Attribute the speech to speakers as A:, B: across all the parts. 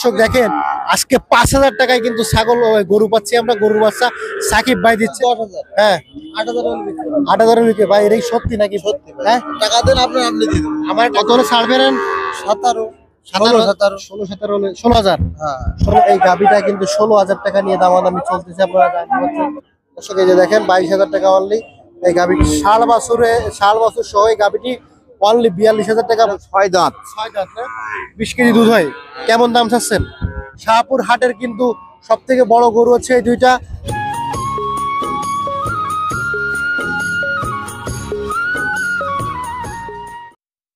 A: দর্শক দেখেন আজকে 5,000 টাকায় কিন্তু ছাগল গরু পাচ্ছি আমরা, গরুর বাচ্চা সাকিব ভাই দিচ্ছে। হ্যাঁ 8,000 বিক্রি ভাই, এটাই সত্যি নাকি? সত্যি হ্যাঁ, টাকা দেন আপনি, আপনি দিন। আমার কত হলে ছাড়বেন? 16,000। এই গাবিটা কিন্তু 16,000 টাকা নিয়ে দামাদামি চলতেছে, আপনারা জানতে পারছেন। দর্শক এই যে দেখেন 22,000 টাকা অনলি এই গাবিটি, ষাট বছর সহ এই গাবিটি অনলি 42,000 টাকা। 6 দাঁত না, 20 কেজি দুধ হয়। কেমন দাম চাচ্ছেন? শাহপুর হাটের কিন্তু সব থেকে বড় গরু হচ্ছে এই দুইটা।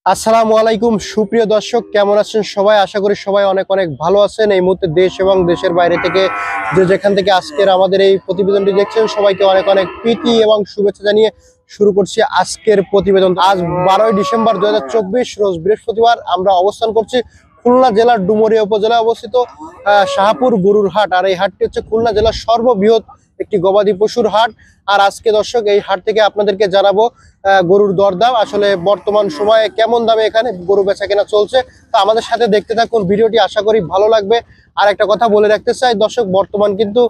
A: আসসালামু আলাইকুম সুপ্রিয় দর্শক, কেমন আছেন সবাই? আশা করি সবাই অনেক অনেক ভালো আছেন। এই মুহূর্তে দেশ এবং দেশের বাইরে থেকে যে যেখান থেকে আজকের আমাদের এই প্রতিবেদনটি দেখছেন, সবাইকে অনেক অনেক প্রীতি এবং শুভেচ্ছা জানিয়ে শুরু করছি আজকের প্রতিবেদন। আজ 12ই ডিসেম্বর 2024 রোজ বৃহস্পতিবার। আমরা অবস্থান করছি খুলনা জেলার ডুমুরিয়া উপজেলায় অবস্থিত শাহপুর গরুর হাট। আর এই হাটটি হচ্ছে খুলনা জেলার সর্ববৃহৎ একটি গবাদি পশুর হাট। আর আজকে দর্শক এই হাট থেকে আপনাদেরকে জানাবো গরুর দরদাম, আসলে বর্তমান সময়ে কেমন দামে এখানে গরু বেচা কেনা চলছে। তো আমাদের সাথে দেখতে থাকুন ভিডিওটি, আশা করি ভালো লাগবে। আর একটা কথা বলে রাখতে চাই দর্শক, বর্তমান কিন্তু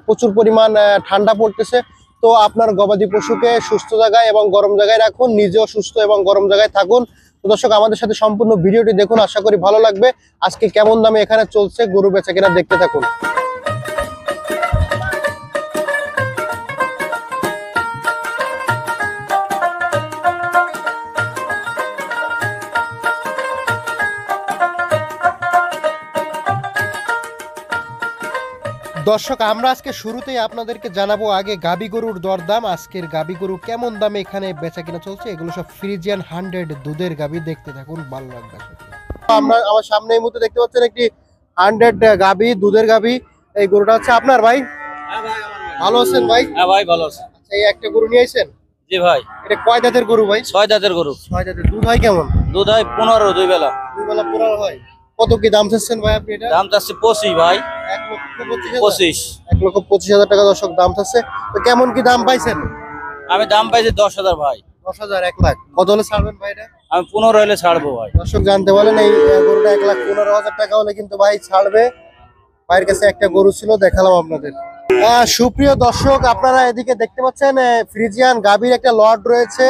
A: প্রচুর পরিমাণ ঠান্ডা পড়তেছে। তো আপনার গবাদি পশুকে সুস্থ জায়গায় এবং গরম জায়গায় রাখুন, নিজেও সুস্থ এবং গরম জায়গায় থাকুন। তো দর্শক আমাদের সাথে সম্পূর্ণ ভিডিওটি দেখুন, আশা করি ভালো লাগবে। আজকে কেমন দামে এখানে চলছে গরু বেচা কেনা দেখতে থাকুন। দর্শক আমরা আজকে শুরুতেই আপনাদেরকে জানাবো আগে গাবি গরুর দরদাম। আজকের গাবি গরু কেমন দামে এখানে বেচা কিনা চলছে, এগুলো সব ফ্রিজিয়ান 100 দুধের গাবি, দেখতে থাকুন, ভালো লাগবে। আমরা আমার সামনে এই মুহূর্তে দেখতে পাচ্ছেন একটি 100 গাবি, দুধের গাবি। এই গরুটা হচ্ছে আপনার ভাই?
B: হ্যাঁ ভাই,
A: ভালো আছেন ভাই?
B: হ্যাঁ ভাই ভালো আছি।
A: আচ্ছা, এই একটা গরু নিয়ে আইছেন?
B: জি ভাই।
A: এটা কয় দাঁতের গরু ভাই?
B: 6 দাঁতের গরু।
A: 6 দাঁতের। দুধ হয় কেমন?
B: দুধ হয় 15 দুই বেলা।
A: দুই বেলা 15 হয়। কত কি দাম চাচ্ছেন ভাই আপনি এটা?
B: দাম চাচ্ছে 25 ভাই।
A: 1,25,000। 1,25,000 টাকা দর্শক দাম চাচ্ছে। তো কেমন কি দাম পাইছেন?
B: আমি দাম পাইছি 10,000 ভাই।
A: 10,000, 1 লাখ। কত হলে ছাড়বেন ভাই এটা?
B: আমি 15 হলে ছাড়বো ভাই।
A: দর্শক জানতে বলেন এই গরুটা 1,15,000 টাকা হলে কিন্তু ভাই ছাড়বে। ভাইয়ের কাছে একটা গরু ছিল, দেখালাম আপনাদের। সুপ্রিয় দর্শক আপনারা এদিকে দেখতে পাচ্ছেন ফ্রিজিয়ান গাভীর একটা লট রয়েছে।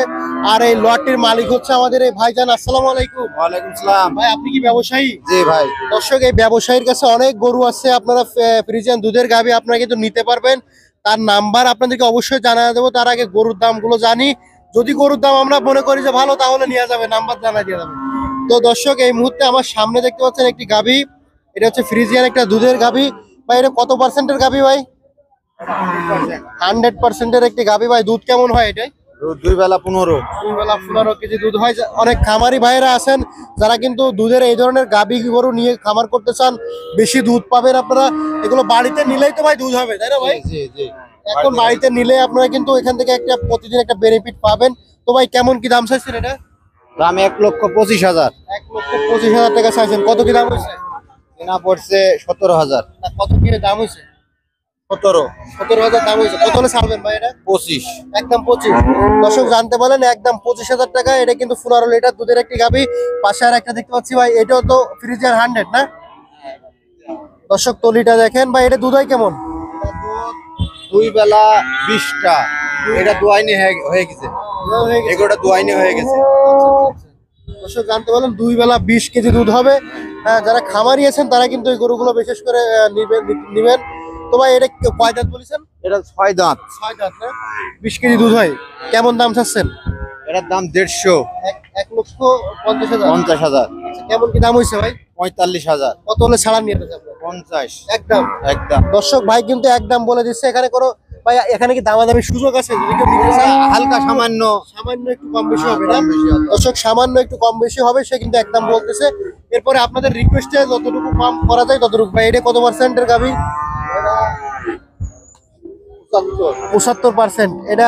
A: আর এই লটটির মালিক হচ্ছে আমাদের এই ভাইজান। আসসালামু আলাইকুম।
C: ওয়ালাইকুম সালাম।
A: ভাই আপনি কি ব্যবসায়ী?
C: জি ভাই।
A: দর্শক এই ব্যবসায়ীর কাছে অনেক গরু আছে, আপনারা ফ্রিজিয়ান দুধের গাভী আপনারা কিন্তু নিতে পারবেন। তার নাম্বার আপনাদেরকে অবশ্যই জানিয়ে দেবো। তার আগে গরুর দামগুলো জানি, যদি গরুর দাম আমরা মনে করি যে ভালো তাহলে নেওয়া যাবে, নাম্বার জানাই দিয়ে যাবে। তো দর্শক এই মুহূর্তে আমার সামনে দেখতে পাচ্ছেন একটি গাভী, এটা হচ্ছে ফ্রিজিয়ান একটা দুধের গাভী। ভাই এটা কত পার্সেন্টের গাভী ভাই? 100%-এর একটি গাভী ভাই। দুধ কেমন হয় এটাই?
C: দুই বেলা 15।
A: দুই বেলা 15 কেজি দুধ হয়। অনেক খামারি ভাইরা আছেন যারা কিন্তু দুধের এই ধরনের গাভী গরু নিয়ে খামার করতে চান, বেশি দুধ পাবেন আপনারা। এগুলো বাড়িতে নিলেই তো ভাই দুধ হবে, তাই না ভাই?
C: জি জি।
A: এখন বাড়িতে নিলে আপনারা কিন্তু এখান থেকে একটা প্রতিদিন একটা বেনিফিট পাবেন। তো ভাই কেমন কি দাম চাইছেন এটা?
C: দাম 1,25,000।
A: 1,25,000 টাকা চাইছেন। কত কি দাম হয়েছে?
C: কেনা পড়ছে 17,000।
A: কত কি দাম হয়েছে?
C: 17,000
A: দাম হয়েছে। কত হলে ছাড়বেন ভাই এটা?
C: 25।
A: একদম 25। দর্শক জানতে বলেন একদম 25,000 টাকা। এটা কিন্তু 15 লিটার দুধের একটি গাভী। পাশে আর একটা দেখতে পাচ্ছি ভাই, এটাও তো ফ্রিজিয়ান 100 না? দর্শক তলিটা দেখেন ভাই, এটা দুধ হয় কেমন?
C: দুই বেলা 20টা। এটা দুয়াইনি হয়ে গেছে। এগুলোটা দুয়াইনি হয়ে গেছে।
A: দর্শক জানতে বলেন 2 বেলা 20 কেজি দুধ হবে। যারা খামারি আছেন তারা কিন্তু এই গরুগুলো বিশেষ করে নিবেন। তো ভাই এটা কয় দাঁত বলেছেন?
C: এটা 6 দাঁত।
A: 6 দাঁত না, 20 কেজি দুধ হয়। কেমন দাম চাচ্ছেন?
C: এটার দাম 150।
A: 1,50,000।
C: 50,000।
A: কেমন কি দাম হয়েছে ভাই?
C: 45,000।
A: কত হলে ছাড়া নিয়ে যাবেন?
C: 50।
A: একদম
C: একদম।
A: দর্শক ভাই কিন্তু একদম বলে দিচ্ছে। এখানে কোনো ভাই এখানে কি দামাদামি সুযোগ আছে? যদি কেউ নিতে চায়
C: হালকা সামান্য
A: একটু কম বেশি হবে না?
C: কম বেশি হবে।
A: দর্শক সামান্য একটু কম বেশি হবে, সে কিন্তু একদম বলতেছে। এরপরে আপনাদের রিকোয়েস্টে যতটুকু কম করা যায় ততটুকু। ভাই এটা কত পার্সেন্টের গাভী? 75%। এটা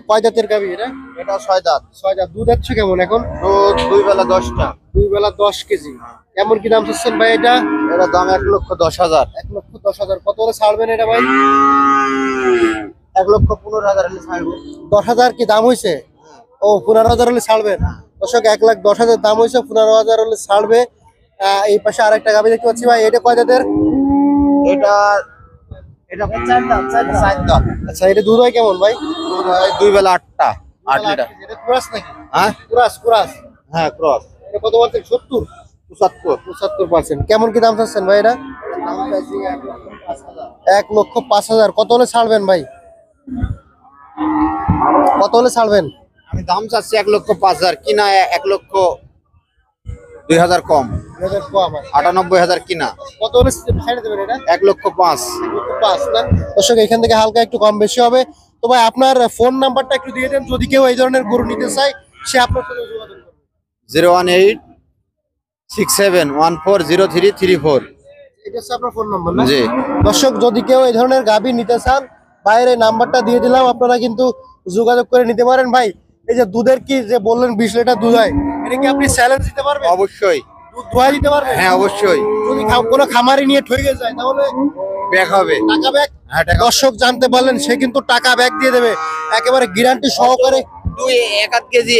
A: কয় দাঁতের গাভী এটা?
C: এটা 6 দাঁত।
A: 6 দাঁত। দুধ হচ্ছে কেমন এখন?
C: দুধ দুই বেলা 10টা।
A: 2 বেলা 10 কেজি। কেমন কি দাম চাচ্ছেন ভাই এটা?
C: এটা দাম 1,10,000।
A: 1,10,000। কত হলে ছাড়বেন এটা ভাই?
C: 1,15,000 হলে ছাড়বো।
A: 10,000 কি দাম হয়েছে? ও 15,000 হলে ছাড়বেন। দর্শক 1,10,000 দাম হয়েছে, 15,000 হলে ছাড়বে। এই পাশে আরেকটা গাভী দেখতে পাচ্ছি ভাই, এটা কয় দাঁতের?
C: এটা এটা চার দাঁত।
A: আচ্ছা, এটা দুধ হয় কেমন ভাই?
C: দুধ হয় 2 বেলা 8 লিটার।
A: এটা কুরাস নাকি?
C: হ্যাঁ
A: কুরাস।
C: হ্যাঁ ক্রস।
A: এটা কত পার্সেন্ট? 70
C: 75।
A: 75%। কেমন কি দাম চাচ্ছেন ভাই এটা?
C: দাম চাইছি 1,05,000।
A: 1,05,000। কত হলে ছাড়বেন ভাই? কত হলে ছাড়বেন?
C: আমি দাম চাচ্ছি 1,05,000, কিনা 1,02,000 কম।
A: কম আছে।
C: 98,000 কিনা।
A: কত হলে ছেড়ে দেবেন এটা?
C: 1,05,000।
A: 5 না? দর্শক এখান থেকে হালকা একটু কম বেশি হবে। তো ভাই আপনার ফোন নাম্বারটা একটু দিয়ে দেন, যদি কেউ এই ধরনের গরু নিতে চায় সে আপনার সাথে যোগাযোগ করবে।
C: 01867140334।
A: এটা হচ্ছে আপনার ফোন নাম্বার না?
C: জি।
A: দর্শক যদি কেউ এই ধরনের গাভী নিতে চান, বাইরে নাম্বারটা দিয়ে দিলাম, আপনারা কিন্তু যোগাযোগ করে নিতে পারেন। ভাই এই যে দুধের কি যে বললেন 20 লিটার দুধ হয়, এটা কি আপনি চ্যালেঞ্জ দিতে পারবেন?
C: অবশ্যই।
A: দুধ দোয়া দিতে পারবেন?
C: হ্যাঁ অবশ্যই।
A: যদি কোনো খামারি নিয়ে ঠকে যায় তাহলে
C: ব্যাক হবে।
A: টাকা ব্যাক?
C: হ্যাঁ টাকা।
A: দর্শক জানতে পারলেন, সে কিন্তু টাকা ব্যাক দিয়ে দেবে একেবারে গ্যারান্টি সহকারে।
C: 1/2 কেজি,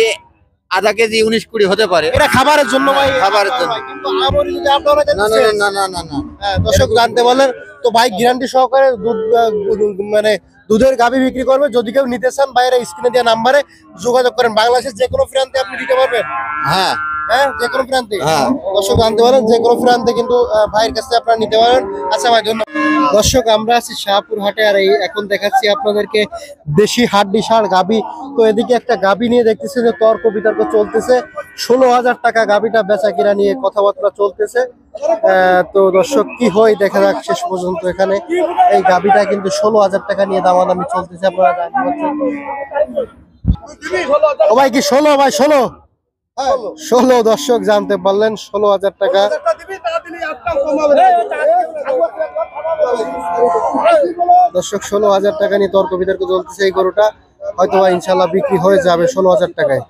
C: আধা কেজি 19-20 হতে পারে।
A: এটা খাবারের জন্য ভাই,
C: খাবারের জন্য।
A: কিন্তু আমারই যদি আপনারা
C: না না না না না না।
A: হ্যাঁ, দর্শক জানতে পারলেন। তো ভাই গ্যারান্টি সহকারে দুধ মানে দুধের গাভী বিক্রি করবে। যদি কেউ নিতে চান বাইরে স্ক্রিনে দেওয়া নাম্বারে যোগাযোগ করেন। বাংলাদেশের যে কোনো প্রান্তে আপনি দিতে পারবেন।
C: হ্যাঁ
A: হ্যাঁ, যে কোনো প্রান্তে।
C: হ্যাঁ।
A: দর্শক জানতে পারেন যে কোনো প্রান্তে কিন্তু ভাইয়ের কাছে আপনারা নিতে পারেন। আচ্ছা ভাই, ধন্যবাদ। দর্শক আমরা আছি শাহপুর হাটে, আর এই এখন দেখাচ্ছি আপনাদেরকে দেশি হাড্ডি ষাঁড় গাভী। তো এদিকে একটা গাভী নিয়ে দেখতেছে যে তর্ক বিতর্ক চলতেছে। 16,000 টাকা গাভীটা বেচা কিনা নিয়ে কথাবার্তা চলতেছে। তো দর্শক কি হয় দেখা যাক শেষ পর্যন্ত। এখানে এই গাভীটা কিন্তু 16,000 টাকা নিয়ে দামাদামি চলতেছে, আপনারা জানতে পারছেন। ও ভাই কি 16? ভাই 16 দর্শক জানতে পারলেন, 16,000 টাকা। দর্শক 16,000 টাকা নিয়ে তর্ক বিতর্ক চলতেছে। এই গরুটা হয়তো বা ইনশাল্লাহ বিক্রি হয়ে যাবে 16,000 টাকায়।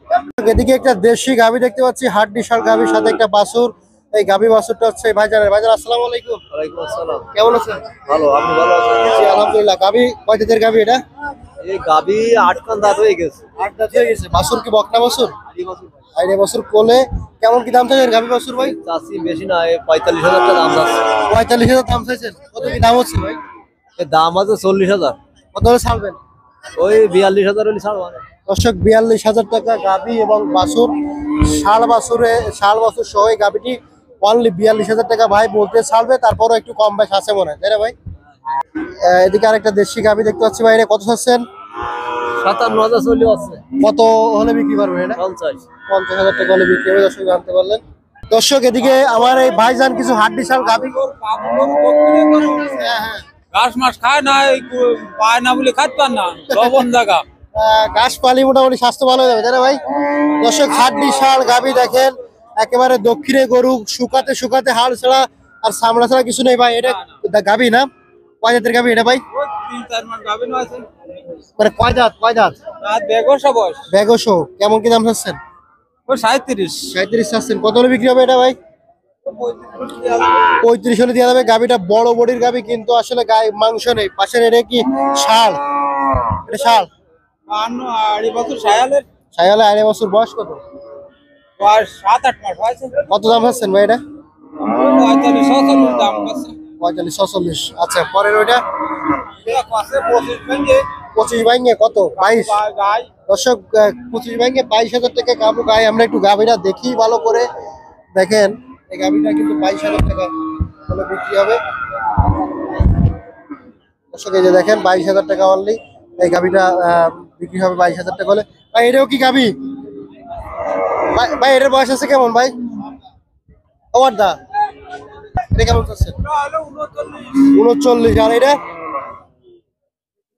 A: এদিকে একটা দেশি গাভী দেখতে পাচ্ছি, হাড্ডি ষাঁড় গাভীর সাথে একটা বাছুর। এই গাভী বাছুরটা হচ্ছে ভাইজানের। ভাইজান আসসালামু আলাইকুম।
C: ওয়ালাইকুম আসসালাম।
A: কেমন আছেন?
C: ভালো, আপনি ভালো আছেন?
A: জি আলহামদুলিল্লাহ। গাভী কয় দাঁতের গাভী এটা?
C: এই গাবি 8 কান দাঁত হয়ে গেছে।
A: 8 দাঁত হয়ে গেছে। বাছুর কি বকনা বাছুর? আইনে বাছুর কোলে। কেমন কি দাম চাইছেন গাভী বাছুর ভাই?
C: চাষি বেশি না, 45,000 টাকা দাম আছে।
A: 45,000 দাম চাইছেন। কত কি দাম হচ্ছে ভাই?
C: এর দাম আছে 40,000।
A: কত হলে ছাড়বেন?
C: ওই 42,000 হলে ছাড়বো।
A: দর্শক 42,000 টাকা গাভী এবং বাছুর, ষাঁড় বাছুর সহ এই গাভীটি অনলি 42,000 টাকা ভাই বলতে ছাড়বে। তারপরও একটু কম বেশ আছে মনে হয়, তাই না ভাই? এদিকে আরেকটা দেশি গাভী দেখতে পাচ্ছি ভাই, এটা কত চাচ্ছেন?
C: 57,000 চলে আছে।
A: কত হলে বিক্রি করবেন এটা?
C: 50।
A: 50,000 টাকা হলে বিক্রি হবে। দর্শক জানতে পারলেন। দর্শক এদিকে আমার এই ভাইজান কিছু হাড্ডি ষাঁড় গাভী। হ্যাঁ হ্যাঁ,
B: ঘাস মাস খায় না, পায় না বলে খাইতে পার না, লবণ জায়গা।
A: ঘাস পালি মোটামুটি স্বাস্থ্য ভালো হয়ে যাবে, তাই না ভাই? দর্শক হাড্ডি ষাঁড় গাভী দেখেন, একেবারে দক্ষিণে গরু শুকাতে শুকাতে হাড় ছাড়া আর চামড়া ছাড়া কিছু নেই ভাই। এটা গাভী না? কয় জাতের গাভী এটা ভাই?
B: 3-4 মাস গাবে না আছে।
A: মানে কয় দাঁত?
B: আর বেগসা বয়স
A: বেগসো। কেমন কি দাম চাচ্ছেন?
B: ওই 37।
A: 37 চাচ্ছেন। কত হলে বিক্রি হবে এটা ভাই? 35 হলে দেওয়া যাবে। গাভীটা বড় বডির গাভী, কিন্তু আসলে গায়ে মাংস নেই। পাশের এটা কি ষাঁড়? এটা ষাঁড়।
B: 52 বছর সায়ালের
A: ছায়ালে আড়াই বছর। বয়স কত?
B: বয়স 7-8 মাস হয়েছে।
A: কত দাম চাচ্ছেন ভাই এটা?
B: 45-46 দাম আছে।
A: 45-46। আচ্ছা, পরের ওইটা
B: এক আছে 25 ভেঙে
A: 25 ভাঙে কত? 22।
B: গাই।
A: দর্শক 25 ভাঙে 22,000 টাকা গাবু গায়ে। আমরা একটু গাভীটা দেখি ভালো করে। দেখেন এই গাভীটা কিন্তু 22,000 টাকা হলে বিক্রি হবে। দর্শক এই যে দেখেন 22,000 টাকা অনলি এই গাভীটা বিক্রি হবে 22,000 টাকা হলে। ভাই এটাও কি গাভী? ভাই এটার বয়স আছে কেমন ভাই? ওর দা এটা কেমন চাচ্ছেন? 39।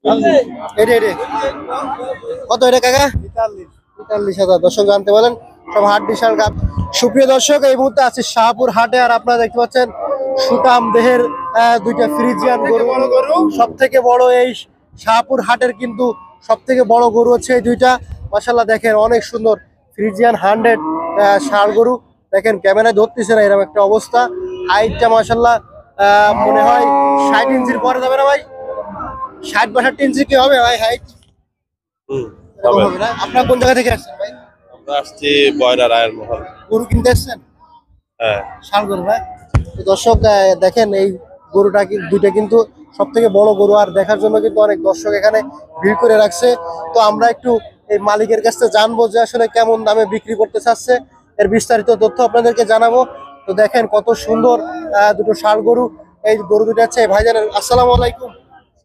A: আর এটা এটা কত এটা কাকা? 43,000। দর্শক জানতে পারেন সব হাড্ডি ষাঁড় গাভী। সুপ্রিয় দর্শক, এই মুহূর্তে আছে শাহপুর হাটে, আর আপনারা দেখতে পাচ্ছেন সুটাম দেহের দুইটা ফ্রিজিয়ান গরু। সব থেকে বড় এই শাহপুর হাটের কিন্তু সব থেকে বড় গরু হচ্ছে এই দুইটা। মাশাআল্লাহ দেখেন অনেক সুন্দর ফ্রিজিয়ান 100 ষাঁড় গরু। দেখেন ক্যামেরায় ধরতেছে না, এরকম একটা অবস্থা। হাইটটা মাশাআল্লাহ মনে হয় 60 ইঞ্চির পরে যাবে না ভাই? 60-62 ইঞ্চি কি হবে ভাই হাইট? এরকম হবে না? আপনারা কোন জায়গা থেকে আসছেন ভাই?
D: আমরা আসছি বয়রা রায়ের মহল।
A: গরু কিনতে আসছেন?
C: হ্যাঁ
A: ষাঁড় গরু না? তো দর্শক দেখেন এই গরুটা দুইটা কিন্তু সব থেকে বড় গরু, আর দেখার জন্য কিন্তু অনেক দর্শক এখানে ভিড় করে রাখছে। তো আমরা একটু এই মালিকের কাছ থেকে জানবো যে আসলে কেমন দামে বিক্রি করতে চাচ্ছে, এর বিস্তারিত তথ্য আপনাদেরকে জানাবো। তো দেখেন কত সুন্দর দুটো ষাঁড় গরু। এই গরু দুটো আছে ভাইজানের। আসসালামু আলাইকুম,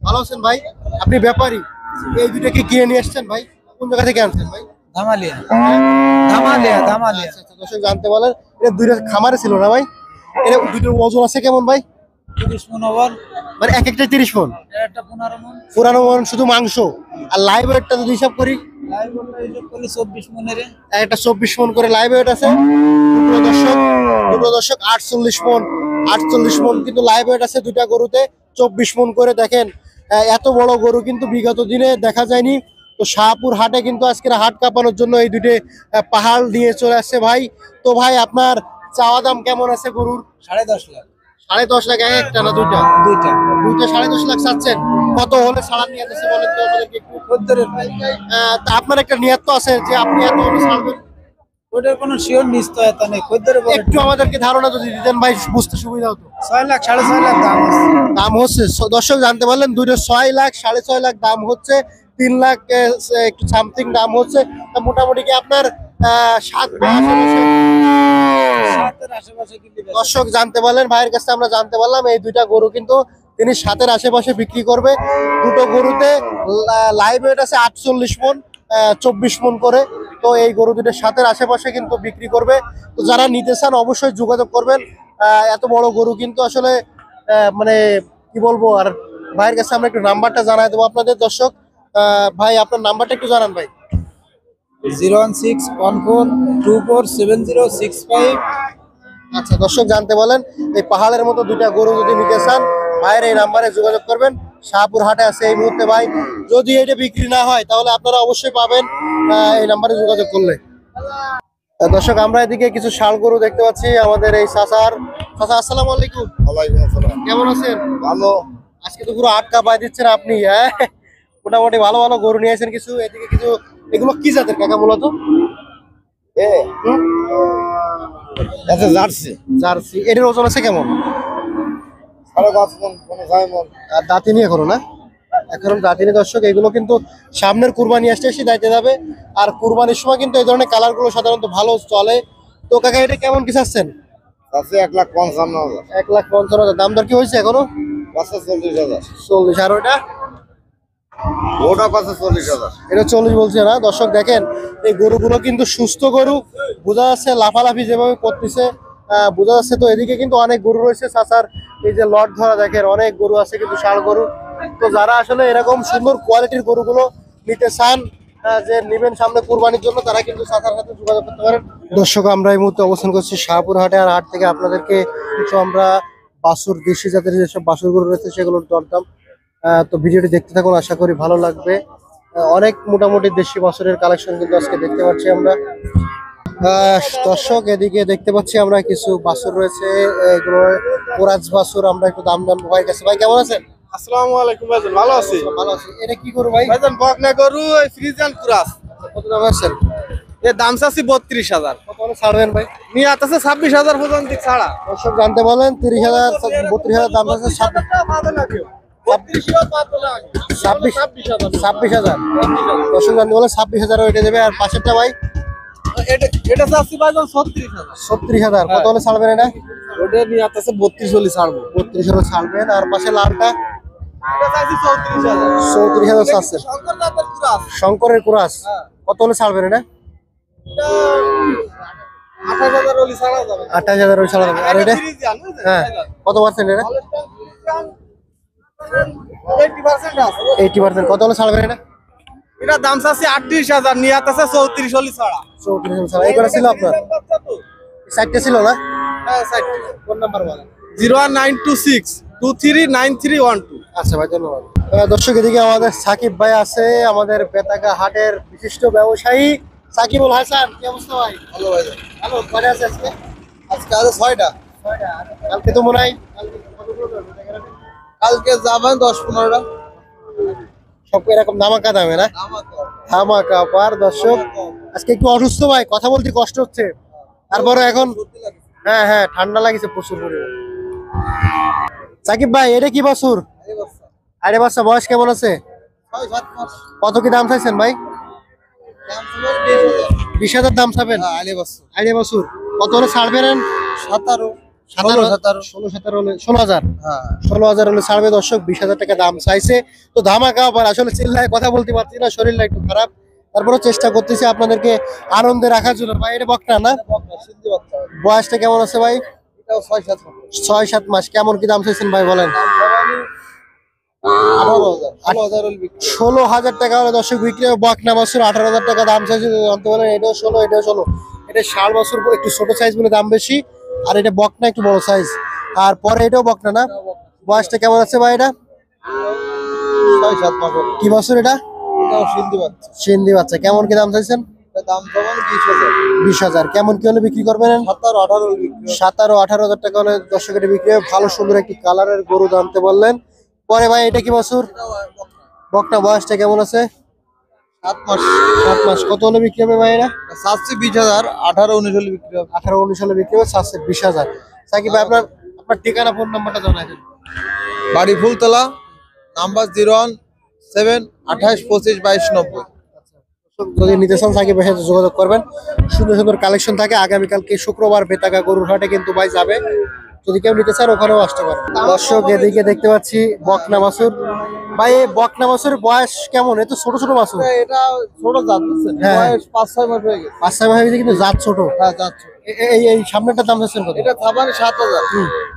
A: ভালো আছেন ভাই? আপনি ব্যাপারী, এই দুটোকে কিনে নিয়ে এসছেন ভাই? কোন জায়গা থেকে আনছেন ভাই?
B: ধামালিয়া ধামালিয়া।
A: আচ্ছা, আচ্ছা, দর্শক জানতে বলেন এটা দুইটা খামারে ছিল না ভাই? এটা দুটোর ওজন আছে কেমন ভাই?
B: 30 মন ওভার,
A: মানে এক একটা 30 মন,
B: একটা 15 মন।
A: পুরানো মন শুধু মাংস। আর লাইভ ওয়েটটা যদি হিসাব করি,
B: লাইভ ওটা হিসাব করলে 24 মনের।
A: একটা 24 মন করে লাইভ ওয়েট আছে। দুটো দর্শক 48 মন, 48 মন কিন্তু লাইভ ওয়েট আছে দুইটা গরুতে, 24 মন করে। দেখেন এত বড় গরু কিন্তু বিগত দিনে দেখা যায়নি। তো শাহপুর হাটে কিন্তু আজকের হাট কাঁপানোর জন্য এই দুটো পাহাড় নিয়ে চলে আসছে ভাই। তো ভাই আপনার চাওয়া দাম কেমন আছে গরুর?
B: 10.5 লাখ।
A: 10.5 লাখ এক একটা না দুইটা?
B: দুইটা।
A: দুইটা 10.5 লাখ চাচ্ছেন। কত হলে ছাড়া নিয়ে যাচ্ছে বলেন তো আমাদেরকে একটু।
B: খদ্দেরের ভাই।
A: তা আপনার একটা নিয়ত তো আছে যে আপনি এত হলে ছাড়বেন।
B: ওটার কোনো শিওর নিশ্চয়তা নেই, খদ্দের বলে।
A: একটু আমাদেরকে ধারণা যদি দিতেন ভাই, বুঝতে সুবিধা হতো।
B: 6 লাখ 6.5 লাখ দাম আছে।
A: দাম হচ্ছে দর্শক জানতে পারলেন দুইটা 6 লাখ 6.5 লাখ দাম হচ্ছে, 3 লাখ একটু সামথিং দাম হচ্ছে। তা মোটামুটি কি আপনার 7
B: সাতের আশেপাশে কিনতে বেচা।
A: দর্শক জানতে পারলেন ভাইয়ের কাছে আমরা জানতে পারলাম এই দুইটা গরু কিন্তু তিনি 7-এর আশেপাশে বিক্রি করবে। দুটো গরুতে লাইভ ওয়েট আছে 48 মন, 24 মন করে। তো এই গরু দুটো 7-এর আশেপাশে কিন্তু বিক্রি করবে। তো যারা নিতে চান অবশ্যই যোগাযোগ করবেন। এত বড় গরু কিন্তু আসলে মানে কি বলবো। আর ভাইয়ের কাছে আমরা একটু নাম্বারটা জানাই দেবো আপনাদের দর্শক। ভাই আপনার নাম্বারটা একটু জানান ভাই।
B: 01614247065।
A: আচ্ছা দর্শক জানতে বলেন এই পাহাড়ের মতো দুইটা গরু যদি নিতে চান ভাইয়ের এই নাম্বারে যোগাযোগ করবেন। শাহপুর হাটে আছে এই মুহূর্তে ভাই। যদি এটা বিক্রি না হয় তাহলে আপনারা অবশ্যই পাবেন এই নাম্বারে যোগাযোগ করলে। দর্শক আমরা এদিকে কিছু ষাঁড় গরু দেখতে পাচ্ছি আমাদের এই চাচার। চাচা আসসালামু আলাইকুম,
C: ওয়ালাইকুম আসসালাম।
A: কেমন আছেন?
C: ভালো।
A: আজকে তো পুরো আটকা পাই দিচ্ছেন আপনি। হ্যাঁ, মোটামুটি ভালো ভালো গরু নিয়ে আসেন কিছু। এদিকে কিছু, এগুলো কি জাতের কাকা মূলত? হুম?
C: আচ্ছা জার্সি।
A: জার্সি। এটার ওজন আছে কেমন?
C: 5.5 মন, 6 মন।
A: আর দাঁতিনি এখনো না? এখন দাঁতিনি দর্শক। এগুলো কিন্তু সামনের কুরবানি আসতে এসে দাইতে যাবে। আর কুরবানির সময় কিন্তু এই ধরনের কালার গুলো সাধারণত ভালো চলে। তো কাকা এটা কেমন কি চাচ্ছেন?
C: আছে 1,55,000।
A: 1,55,000 দাম দর কি হয়েছে এখনো?
C: পাঁচশো 40,000।
A: 40। আর ওটা?
C: ওটা 540,000।
A: এটা 40 বলছে না দর্শক। দেখেন এই গরুগুলো কিন্তু সুস্থ গরু, বোঝা যাচ্ছে লাফালাফি যেভাবে করতেছে বোঝা যাচ্ছে। তো এদিকে কিন্তু অনেক গরু রয়েছে চাচার, এই যে লট ধরা দেখেন অনেক গরু আছে কিন্তু ষাঁড় গরু। তো যারা আসলে এরকম সুন্দর কোয়ালিটির গরুগুলো নিতে চান যে নিবেন সামনে কুরবানির জন্য, তারা কিন্তু চাচার সাথে যোগাযোগ করতে পারেন। দর্শক আমরা এই মুহূর্তে অবস্থান করছি শাহপুর হাটে। আর হাট থেকে আপনাদেরকে কিছু আমরা বাছুর, দেশি জাতের যেসব বাছুর গরু রয়েছে সেগুলোর দরদাম। তো ভিডিওটি দেখতে থাকুন, আশা করি ভালো লাগবে। অনেক মোটামুটি দেশি বাছুরের কালেকশন কিন্তু আজকে দেখতে পাচ্ছি আমরা। দর্শক এদিকে দেখতে পাচ্ছি আমরা কিছু বাছুর রয়েছে, এগুলো কোরাজ বাছুর। আমরা একটু দাম জানবো ভাইয়ের কাছে। ভাই কেমন আছেন?
C: আসসালামু আলাইকুম ভাইজান, ভালো আছি।
A: ভালো আছি। এটা কি করবো ভাই?
C: ভাইজান বকনা গরু ওই ফ্রিজিয়ান ক্রস।
A: কত দাম আছেন?
C: এর দাম চাচ্ছি 32,000।
A: কত হলে ছাড়বেন ভাই?
C: নিয়ে আছে 26,000 পর্যন্ত ছাড়া।
A: দর্শক জানতে বলেন 30,000 32,000 দাম আছে। 26,000 দর্শক জানতে বলেন 26,000 ওইটা দেবে। আর পাশেরটা ভাই?
C: এটা চাচ্ছি ভাইজান 36,000।
A: 36,000 কত হলে ছাড়বেন এটা?
C: ওটা নিয়ে আছে 32 হলে ছাড়বো।
A: 32 হলে ছাড়বেন। আর পাশে লালটা?
C: এটা চাইছি 34,000।
A: 34,000 চাচ্ছেন।
C: শঙ্কর জাতের ক্রস।
A: শঙ্করের কুরাস কত হলে ছাড়বেন এটা?
C: 28,000 হলে ছাড়া যাবে।
A: 28,000 ওই ছাড়া যাবে। আর এটা?
C: ফ্রিজিয়ান, বুঝছেন?
A: হ্যাঁ, কত পার্সেন্ট এটা?
C: 80% আছে।
A: 80%। কত হলে ছাড়বেন এটা?
C: এটা দাম চাচ্ছি 38,000, নিয়ে আছে 34 হলে ছাড়া।
A: 34,000 ছাড়া। এইগুলো ছিল আপনার? চারটে ছিল না?
C: হ্যাঁ, সাইড।
A: কোন নাম্বার বলেন?
C: 01926239312।
A: আচ্ছা ভাই, ধন্যবাদ। দর্শক এদিকে আমাদের সাকিব ভাই আছে, আমাদের বেতাগা হাটের বিশিষ্ট ব্যবসায়ী সাকিবুল হাসান। কি অবস্থা ভাই?
C: ভালো ভাই।
A: ভালো। কয়টা আছে আজকে?
C: আজকে আছে 6টা।
A: কালকে তো মনে হয় কালকে কতগুলো ধরবে বেতাগাতে?
C: কালকে যাবেন 10-15টা।
A: সব এরকম ধামাকা দামে না? ধামাকা পার। দর্শক আজকে একটু অসুস্থ ভাই, কথা বলতে কষ্ট হচ্ছে। তারপরে এখন হ্যাঁ হ্যাঁ, ঠান্ডা লাগিছে প্রচুর পরিমাণে। সাকিব ভাই এটা কি বাছুর? আরে বাচ্চা, বয়স কেমন আছে? কত কি দাম চাইছেন ভাই? 20,000 দাম চাবেন? আরে বাছুর কত হলে ছাড়বেন? 16,000 হলে ছাড়বে দর্শক। 20,000 টাকা দাম চাইছে। তো ধামাকা অফার, আসলে চিল্লায় কথা বলতে পারছি না, শরীরটা একটু খারাপ, তারপরে চেষ্টা করতেছি আপনাদেরকে আনন্দে রাখার জন্য। ভাই এটা বকনা না? বয়সটা কেমন আছে ভাই? 6-7 মাস। কেমন কি দাম চাইছেন ভাই বলেন? 16,000 টাকা হলে দর্শক বিক্রি হবে। বকনা বাছুর 18,000 টাকা দাম চাইছে। জানতে বলেন এটাও 16, এটাও 16। এটা ষাঁড় বাছুর একটু ছোট সাইজ বলে দাম বেশি, আর এটা বকনা একটু বড় সাইজ। আর পরে এটাও বকনা না? বয়সটা কেমন আছে ভাই এটা?
C: 6-7 মাস।
A: কি বাছুর এটা? সিন্ধি বাচ্চা। কেমন কি দাম চাইছেন?
C: দাম 20,000।
A: 20,000। কেমন কি হলে বিক্রি করবেন? 17-18,000 টাকা হলে দর্শক এটা বিক্রি হবে। ভালো সুন্দর একটি কালারের গরু জানতে বললেন। পরে ভাই এটা কি বাছুর? বকনা। বয়সটা কেমন আছে?
C: 7 মাস।
A: 7 মাস। কত হলে বিক্রি হবে ভাই এটা?
C: 20,000, 18-19 হলে বিক্রি হবে।
A: 18-19 হলে বিক্রি হবে। 20,000। সাকিব ভাই আপনার ঠিকানা, ফোন নাম্বারটা জানাই দিন।
C: বাড়ি ফুলতলা, নাম্বার 017 28 25 22 90।
A: যদি নিতে চান সাকিব ভাইয়ের সাথে যোগাযোগ করবেন। সুন্দর সুন্দর কালেকশন থাকে। আগামীকালকে শুক্রবার বেতাগা গরুর হাটে কিন্তু ভাই যাবে, যদি কেউ নিতে চান ওখানেও আসতে পারে। দর্শক এদিকে দেখতে পাচ্ছি বকনা বাছুর। ভাই এই বকনা বাছুরের বয়স কেমন? এ তো ছোট ছোট বাছুর।
C: এটা ছোট জাত, বুঝছেন?
A: হ্যাঁ।
C: বয়স 5-6 মাস হয়ে গেছে।
A: 5-6 মাস হয়েছে কিন্তু জাত ছোট।
C: হ্যাঁ, জাত ছোট।
A: এই সামনেরটার দাম চাচ্ছেন কত?
C: এটা থাবানে 7,000।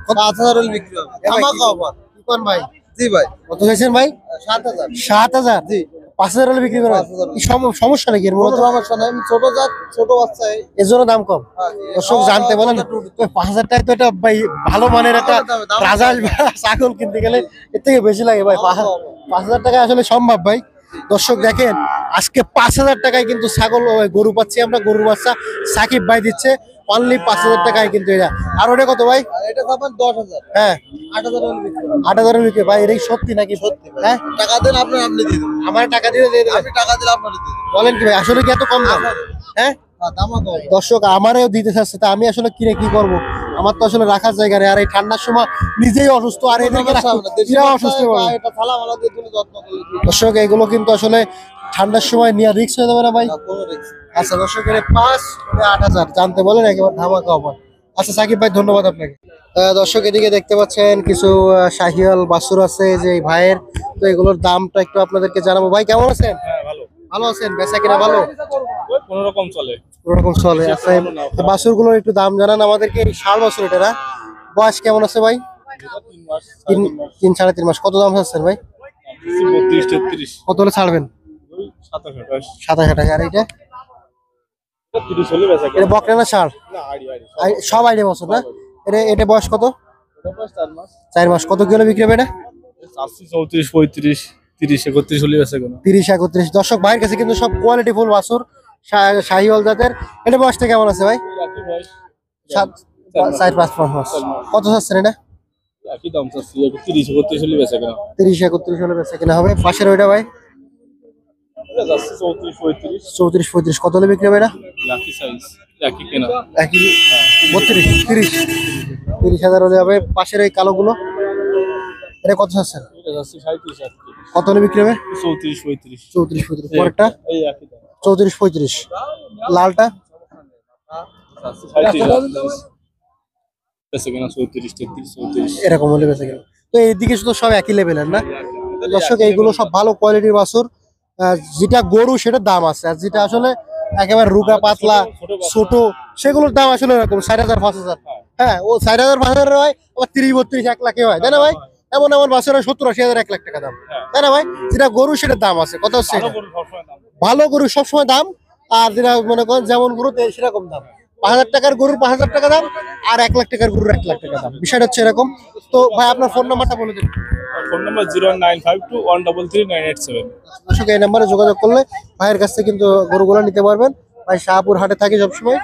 C: 7,000 হলে বিক্রি হবে। ধামাকা অফার।
A: কি কোন ভাই?
C: জি ভাই।
A: কত চাইছেন ভাই?
C: 7,000।
A: 7,000?
C: জি।
A: 5,000 হলে বিক্রি করবেন?
C: 5,000।
A: কি সমস্যা নাকি এর
C: কোনো
A: মূলত?
C: সমস্যা নাই, আমি ছোট জাত, ছোট বাচ্চা।
A: এর জন্য দাম কম। দর্শক জানতে বলেন 5,000 টাকা তো এটা ভাই ভালো মানের একটা রাজাস বা ছাগল কিনতে গেলে এর থেকে বেশি লাগে ভাই। 5,000 টাকা আসলে সম্ভব ভাই? দর্শক দেখেন আজকে 5,000 টাকায় কিন্তু ছাগল গরু পাচ্ছি আমরা। গরুর বাচ্চা সাকিব ভাই দিচ্ছে অনলি 5,000 টাকায় কিন্তু এটা। আর ওটা কত ভাই?
C: এটা থাবেন 10,000।
A: হ্যাঁ,
C: 8,000 হলে বিক্রি হবে।
A: 8,000 বিক্রি। ভাই এটা কি সত্যি নাকি?
C: সত্যি।
A: হ্যাঁ,
C: টাকা দেন, আপনি দিয়ে দেবেন।
A: আমার টাকা দিয়ে দিয়ে দেবেন?
C: আপনি টাকা দিলে আপনার দিয়ে দেবেন।
A: বলেন কি ভাই, আসলে কি এত কম দাম? হ্যাঁ
C: হ্যাঁ, ধামাকা অফার।
A: দর্শক আমারও দিতে চাচ্ছে, তা আমি আসলে কিনে কি করব? আমার তো আসলে রাখার জায়গা নেই। আর এই ঠান্ডার সময় নিজেই অসুস্থ, আর এদেরকে অসুস্থ হবে।
C: এটা থালা মালা দিয়ে তুমি যত্ন করলে কি?
A: দর্শক এগুলো কিন্তু আসলে ঠান্ডার সময় নিয়ে রিস্ক হয়ে যাবে না ভাই?
C: না, কোনো রিস্ক।
A: আচ্ছা দর্শক, এর 5-8,000 জানতে বলেন, একেবারে ধামাকা অফার। আচ্ছা সাকিব ভাই, ধন্যবাদ আপনাকে। দর্শক এদিকে দেখতে পাচ্ছেন কিছু শাহিওয়াল বাছুর আছে যে এই ভাইয়ের। তো এগুলোর দামটা একটু আপনাদেরকে জানাবো। ভাই কেমন আছেন?
B: হ্যাঁ, ভালো।
A: ভালো আছেন? বেচা কিনা ভালো?
B: ওই কোনো রকম চলে।
A: কোনোরকম চলে। আচ্ছা বাছুর গুলোর একটু দাম জানান আমাদেরকে। এই ষাঁড় বাছুর এটা না? বয়স কেমন আছে ভাই?
B: 3 মাস,
A: 3-3.5 মাস। কত দাম চাচ্ছেন ভাই?
B: 32-33।
A: কত হলে ছাড়বেন?
B: 27-28।
A: 27,000 টাকা। আর এটা?
B: 30 হলে বেচা
A: এটা বকনা না ষাঁড়?
B: না, আড়ি।
A: সব আইডিয়া বছর না? এটা বয়স কত?
B: এটা বয়স 4 মাস।
A: 4 মাস। কত কিলো বিক্রি হবে এটা?
B: 34-35, 30-31 হলে বেচা কেনা।
A: 30-31। দর্শক ভাইয়ের কাছে কিন্তু সব কোয়ালিটি ফুল বাছুর, শাহিওয়াল জাতের। এটা বয়সটা কেমন আছে ভাই?
B: একই বয়স।
A: 4-5 মাস। কত চাচ্ছেন এটা?
B: একই দাম চাচ্ছি, 30-31 হলে বেচা কেনা।
A: 30-31 হলে বেচা কিনা হবে। পাশের ওইটা ভাই?
B: এটা যাচ্ছে 34-35।
A: 34-35। কত হলে বিক্রি হবে এটা?
B: একই সাইজ, একই কেনা।
A: একই 30,000 হলে হবে। পাশের এই কালোগুলো এটা কত চাচ্ছেন?
B: এটা যাচ্ছে 37-38।
A: কত হলে বিক্রি হবে?
B: 34-35।
A: 34-35। পরেরটা?
B: এই একই দাম।
A: 34-35। লালটা?
B: যাচ্ছে 37-38। বেচা কেনা 34-33-34।
A: এরকম হলে বেচা কিনা। তো এইদিকে শুধু সব একই লেভেলের না? দর্শক এইগুলো সব ভালো কোয়ালিটির বাছুর। যেটা গরু সেটার দাম আছে, আর যেটা আসলে একেবারে রুগা পাতলা ছোট সেগুলোর দাম আসলে এরকম 4,000-5,000। হ্যাঁ, ও 4,000-5,000 হয়, আবার 30-32-1 লাখে হয়, তাই না ভাই? এমন বাছুর 70-80,000-1 লাখ টাকা দাম, তাই না ভাই? যেটা গরু সেটার দাম আছে। কত হচ্ছে? ভালো গরু সবসময় দাম, আর যেটা মনে করেন যেমন গরু সেরকম দাম। 5,000 টাকার গরুর 5,000 টাকা দাম, আর 1 লাখ টাকার গরুর 1 লাখ টাকা দাম। বিষয়টা হচ্ছে এরকম। তো ভাই আপনার ফোন নাম্বারটা বলে দিন।
B: Phone number 09521333987।
A: দর্শক এই নাম্বারে যোগাযোগ করলে ভাইয়ের কাছ থেকে কিন্তু গরুগুলো নিতে পারবেন। ভাই শাহপুর হাটে থাকি সবসময়।